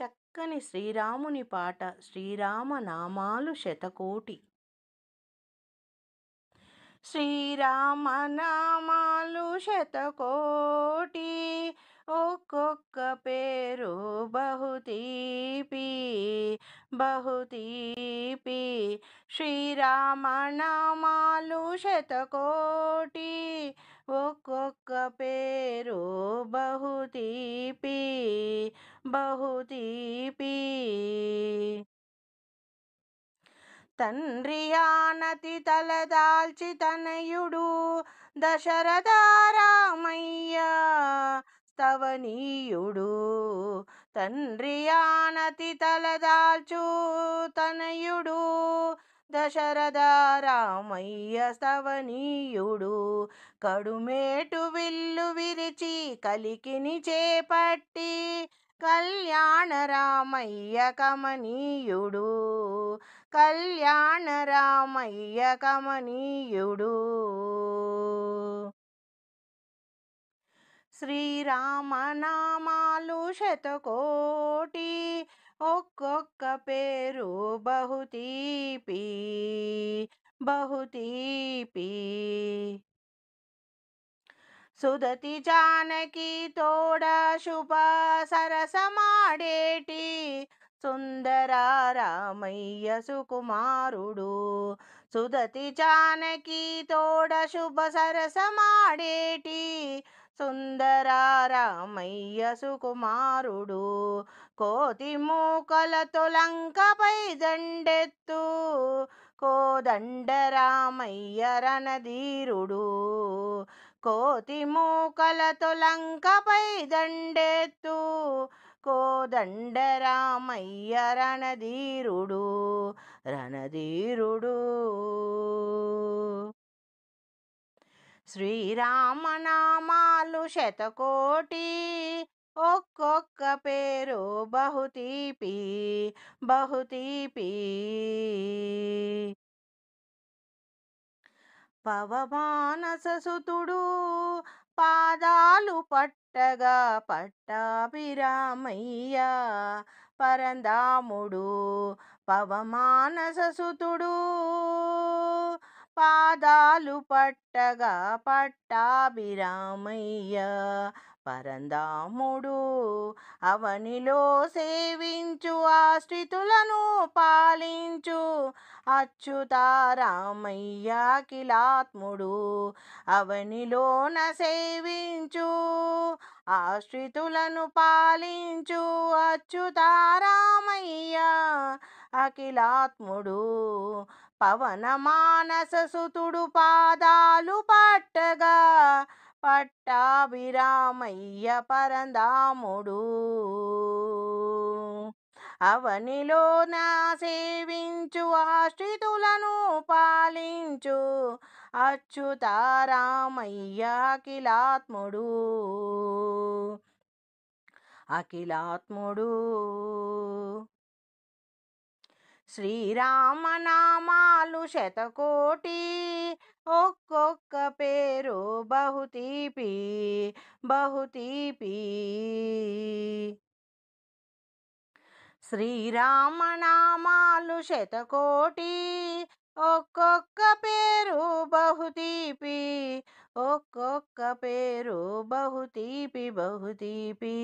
చక్కని శ్రీరాముని పాట శ్రీరామ నామాలు శతకోటి. శ్రీరామ నామాలు శతకోటి, ఒక్కొక్క పేరు బహుతీపి బహుతీపి. శ్రీరామ నామాలు శతకోటి, ఒక్కొక్క పేరు బహుతీపి బహుతీపి. తండ్రి ఆనతి తలదాల్చి తనయుడు దశరథ రామయ్య స్తవనీయుడు. తండ్రి ఆనతి తలదాల్చు తనయుడు దశరథ రామయ్య స్తవనీయుడు. కడుమేటు విల్లు విరిచి కలికిని చేపట్టి కళ్యాణ రామయ్య కమనీయుడు. కళ్యాణ రామయ్య కమనీయుడు. శ్రీరామ నామాలు శతకోటి, ఒక్కొక్క పేరు బహుతీపి బహుతీపి. సుదతి జానకి తోడ శుభ సరసమాడేటి సుందర రామయ్య సుకుమారుడు. సుదతి జానకి తోడ శుభ సరసమాడేటి సుందర రామయ్య సుకుమారుడు. కోతి మూకలతో లంకపై దండెత్తు కోదండ రామయ్య రణధీరుడు. కోతి మూకలతో లంకపై దండెత్తు కోదండ రామయ్య రణధీరుడు రణధీరుడు. శ్రీరామ నామాలు శతకోటి, ఒక్కొక్క పేరు బహుతీపి బహుతీపి. పవమానససుతుడు పాదాలు పట్టగా పట్టాభిరామయ్య పరంధాముడు. పవమానససుతుడు పాదాలు పట్టగా పట్టాభిరామయ్య పరంధాముడు. అవనిలో సేవించు ఆశ్రితులను పాలించు అచ్యుతారామయ్య అఖిలాత్ముడు. అవనిలోన సేవించు ఆశ్రితులను పాలించు అచ్యుతారామయ్య అఖిలాత్ముడు. పవన మానససుతుడు పాదాలు పట్టగా పట్టాభిరామయ్య పరంధాముడు. అవనిలోన సేవించు ఆశ్రితులను పాలించు అచ్యుతారామయ్య అఖిలాత్ముడు అఖిలాత్ముడు. శ్రీరామ నామాలు శతకోటి, ఒక్కొక్క పేరు బహుతీపి బహుతీపి. శ్రీరామ నామాలు శతకోటి, ఒక్కొక్క పేరు బహుతీపి ఒక్కొక్క పేరు బహుతీపి బహుతీపి.